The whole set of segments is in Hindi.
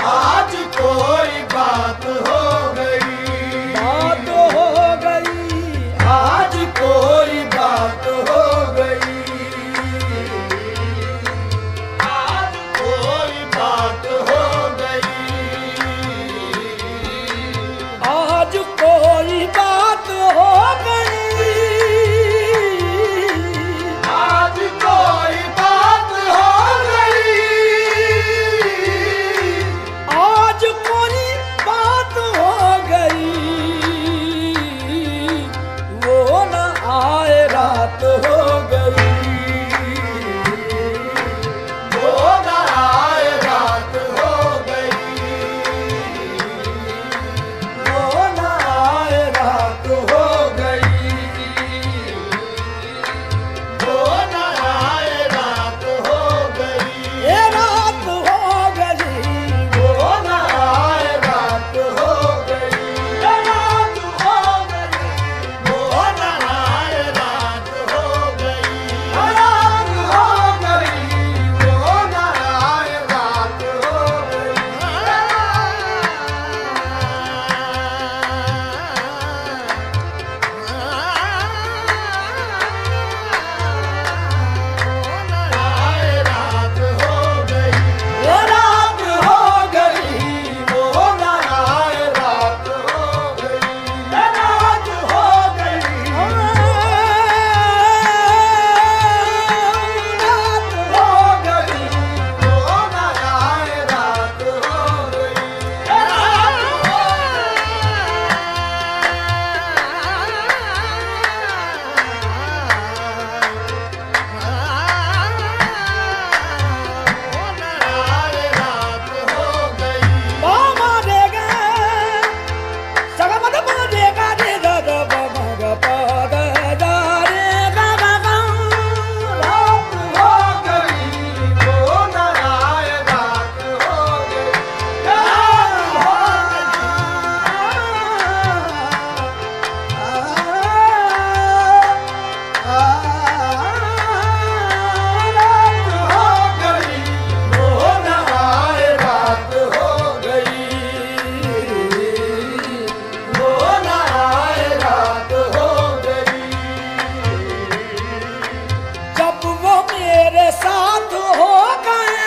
आज कोई बात हो गई, बात हो गई, आज कोई बात हो गई, आज कोई बात हो गई, आज कोई बात हो गई, आज कोई बात हो गई, आज कोई बात हो गई, वो न आए रात हो गई, वो न आए रात हो गई, वो न आए रात हो गई, वो न आए रात हो गई, ये रात हो गई, वो न आए रात हो गई, ये रात हो गई, वो न आए रात हो गई, ये रात हो गई, वो न आए रात हो आए रात हो गई, ये रात हो गई, वो न आए रात हो गई, ये रात हो गई, रात हो गई, वो न आए रात हो गई, ये रात हो आए रात हो गई, बामा देगा सगमद देगा दे द बमग पद दा रे गा गा गा रात हो गई, वो न आए रात हो गई, रात हो गई, वो न आए रात हो गई, वो न आए रात हो गई, जब वो मेरे साथ हो गए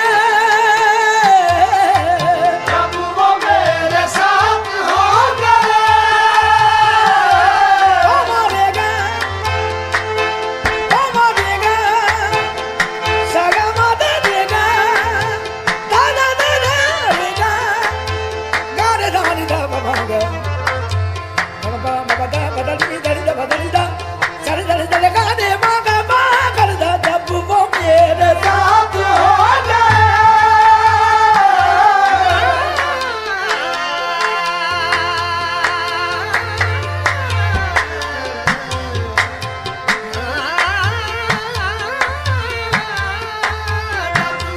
जब वो मेरे साथ हो गए, बामा देगा सगमद देगा दा दा दा देगा गा रे दा नी दा बमग बा बा दा बदली दा बदली दा सरे दा दा गा दे मा गा मा कर दा जब वो मेरे साथ हो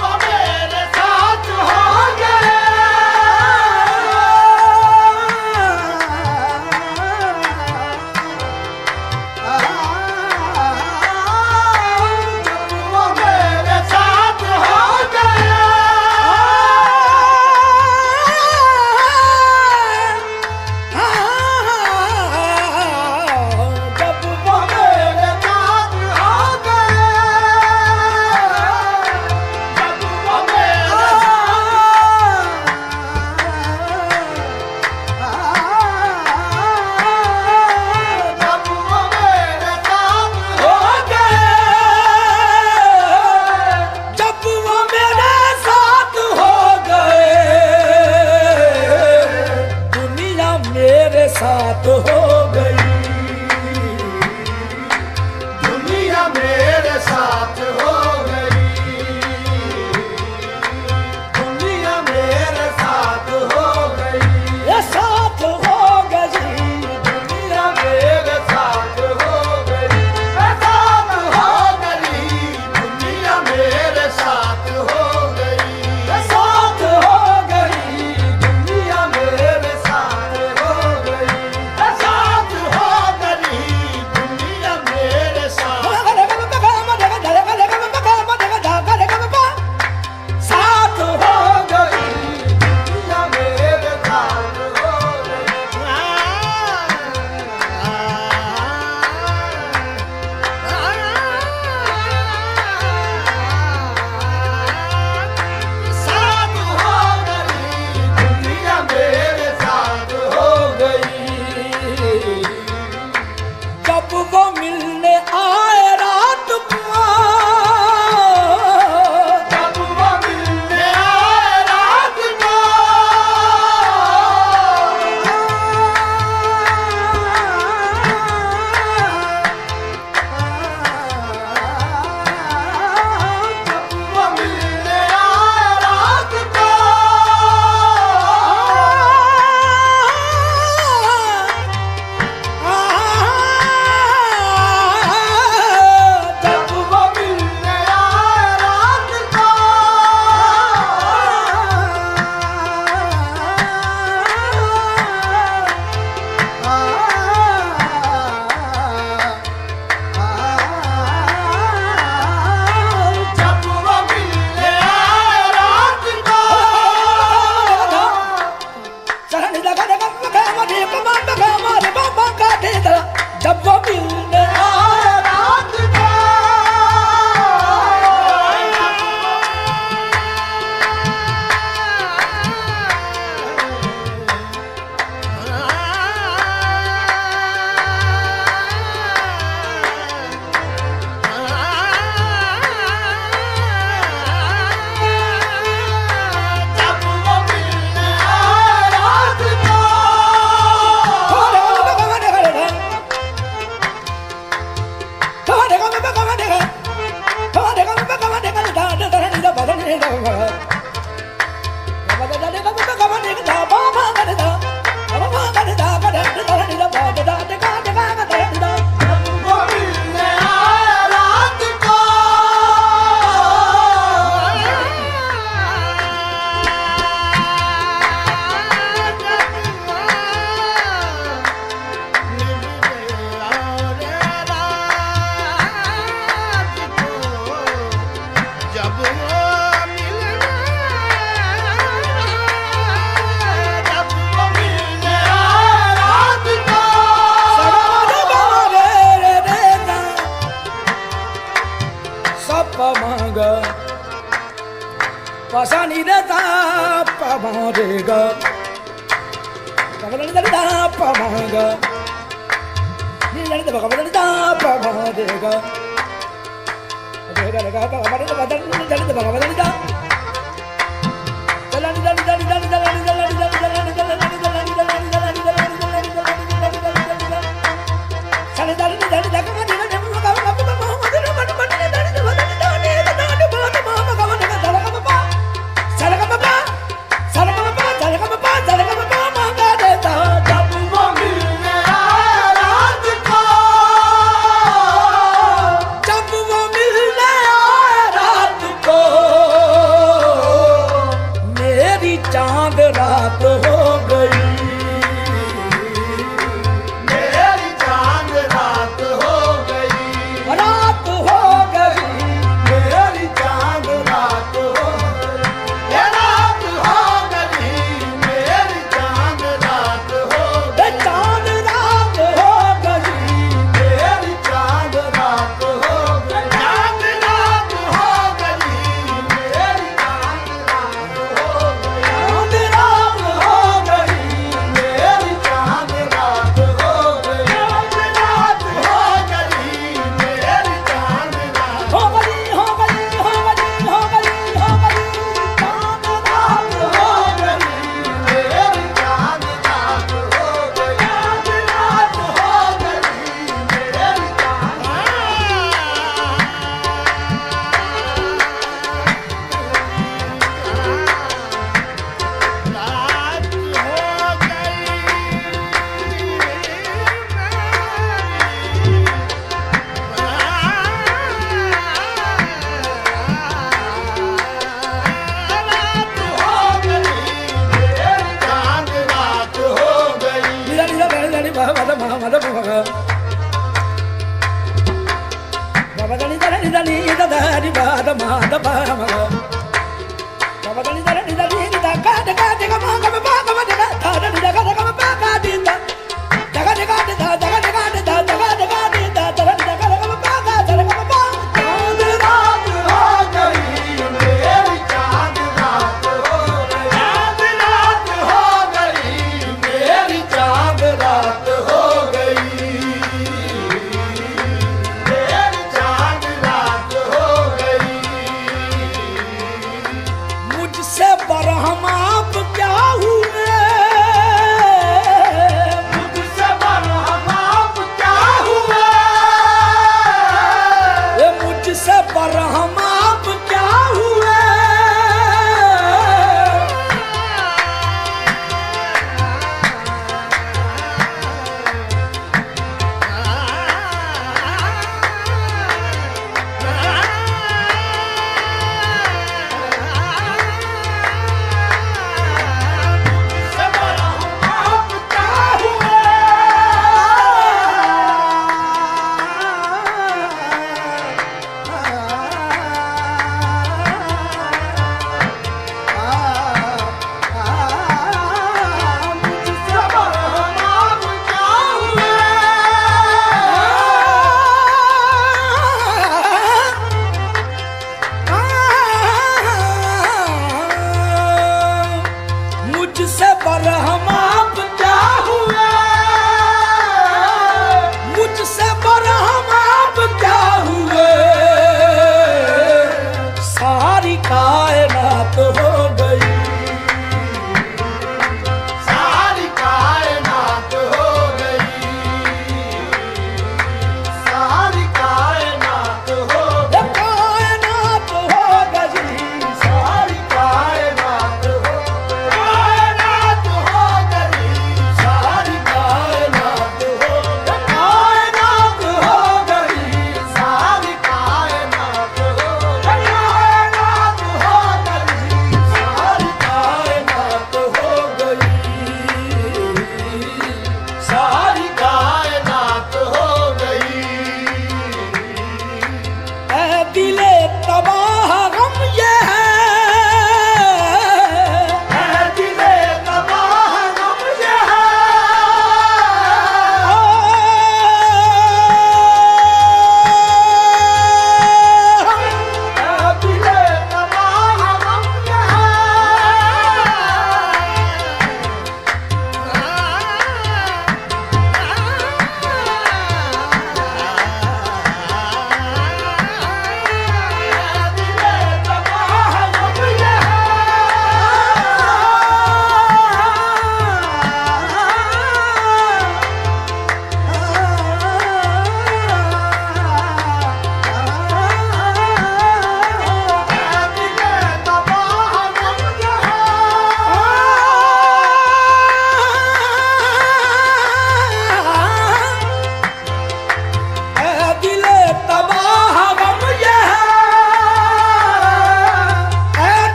वो मेरे साथ हो गए, वो मेरे साथ हो गए, जब वो मेरे साथ हो गए, जब वो मेरे जब वो मेरे साथ हो गए, जब वो मेरे साथ हो गए दुनिया मेरे साथ हो गई दुनिया मेरे साथ हो गई, दुनिया मेरे साथ हो गई, ये साथ हो गई दुनिया मेरे साथ हो गई, मैं साथ हो गई, दुनिया मेरे साथ हो गई, मैं साथ हो गई, दुनिया मेरे साथ हो गई, मैं साथ pamanga Bhagavani Dada pamanga Nilani da Bhagavani da pamanga Dega dega Bhagavani da Bhagavani da Dalani dalani dalani dalani dalani dalani dalani dalani dalani चांद रात हो गई मेरी चांद रात हो गई रात हो गई मेरी चांद रात हो गई ये रात हो गई मेरी चांद रात हो गई चांद रात हो गई मेरी चांद रात हो गई चांद रात हो गई मेरी चांद रात हो गई चांद रात हो गई मेरी चांद रात हो गई चांद रात हो गई मेरी चांद रात हो गई हो गई हो गई हो गई हो गई चांद रात हो गई मेरी चांद रात हो गई चांद रात हो गई मेरी चांद रात हो गई नीला नीला बड़ा जानी बाबा मामा बाबा बाबा जानी जानी जानी दादा बाबा मामा बाबा बाबा जानी जानी जानी दादा दादा दादा मामा बाबा बाबा दादा दादा दादा दादा बाबा दादा दादा दादा दादा दादा दादा दादा दादा दादा दादा दादा चांद रात हो गई मेरी चांद रात हो गई चांद रात हो गई मेरी चांद रात हो गई मेरी चांद रात हो गई मुझसे बरहम आप क्या हुए मुझसे बरहम आप क्या हुए ये मुझसे बरहम आप क्या हुए मुझसे बरहम आप क्या हुए मुझसे बरहम आप क्या हुए मुझसे बरहम आप क्या हुए मुझसे बरहम आप क्या हुए सारी कायनात हो गई सारी कायनात हो गई सारी कायनात हो ये कायनात हो गई सारी कायनात हो गई कायनात हो गई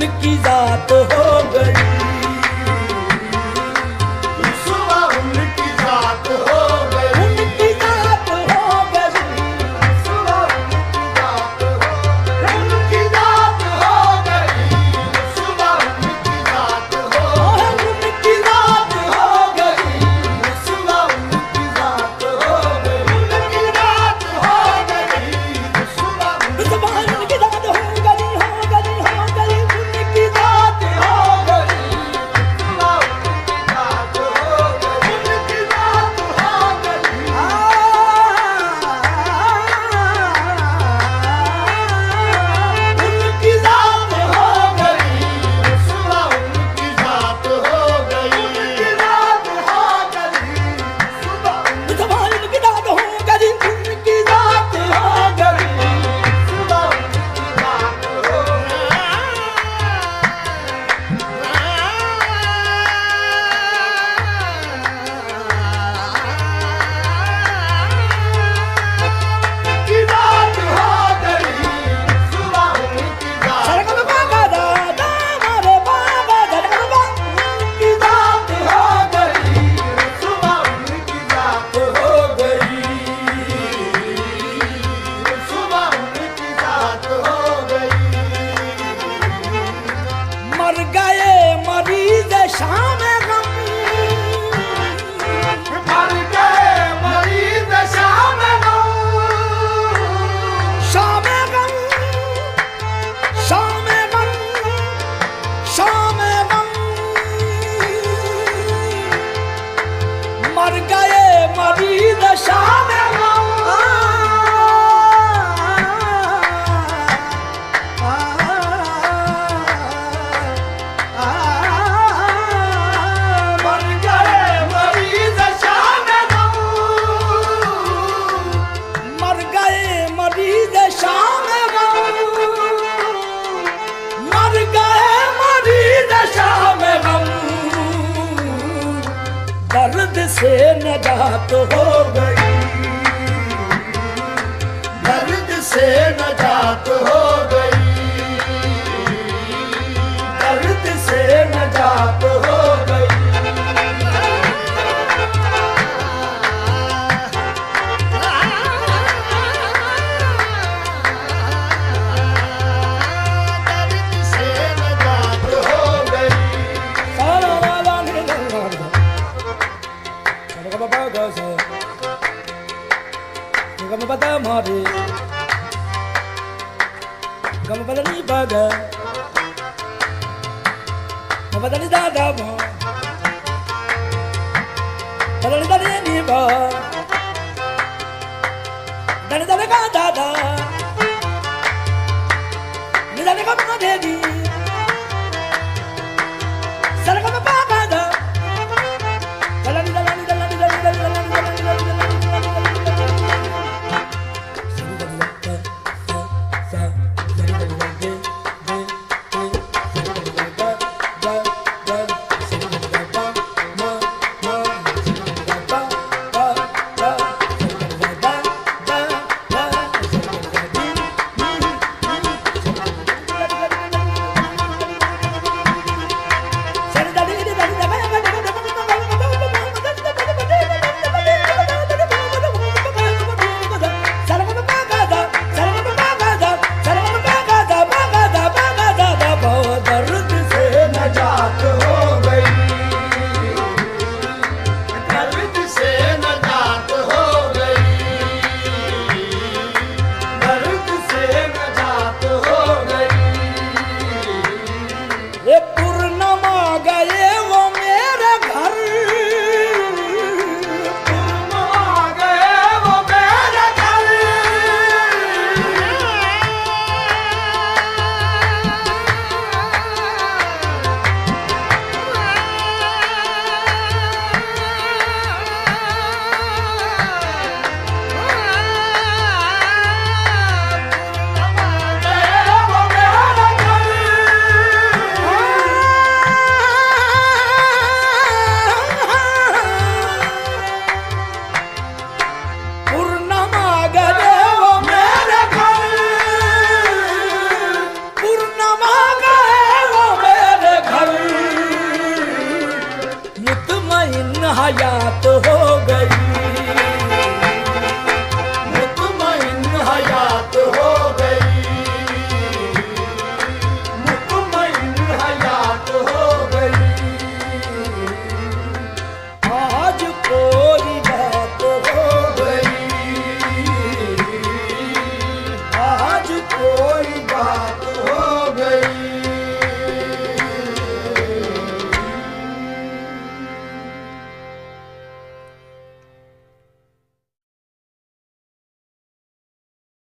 उनकी जात हो गई। सुबह उनकी जात हो गई, उनकी जात हो गई। सुबह उनकी जात हो गई, उनकी जात हो गई, सुबह उनकी जात हो गई, उनकी जात हो गई। सुबह उनकी जात हो गई, उनकी जात हो गई, सुबह सुबह उनकी जात हो गई, हो गई, हो गई। उनकी जात हो गई। सुबह उनकी जात हो गई, उनकी जात हो गई, उनकी जात हो गई। सुबह उनकी जात हो गई, उनकी जात हो गई, सुबह सुबह उनकी जात हो गई। उनकी जात हो गई। सुबह उनकी जात हो उनकी जात हो गई, सुबह उनकी जात सरगम बाबा दादा मारे बाबा धरगम उनकी जात हो गई। सुबह उनकी जात हो गई, सुबह उनकी जात हो गई, मर गए मरीज शाम गम। मर गए मरीज शाम गम, शाम गम, शाम गम, शाम गम। मर गए मरीज शाम गम। मर गए मरीज शाम गम, मर गए मरीज शाम गम। मर गए मरीज शाम गम। दर्द से नजात हो गई। दर्द से नजात हो गई, दर्द से नजात हो गई। दर्द से नजात हो गई, सारा वाला निकल गम बाबा से गम बता मारे गम बदली बागा गम बदली दादा बो बदली दादी नी बा दादी दादा का दादा नी दादा का मा देदी सरगम बाबा दा दलनी दलनी दलनी दलनी दलनी दलनी दलनी या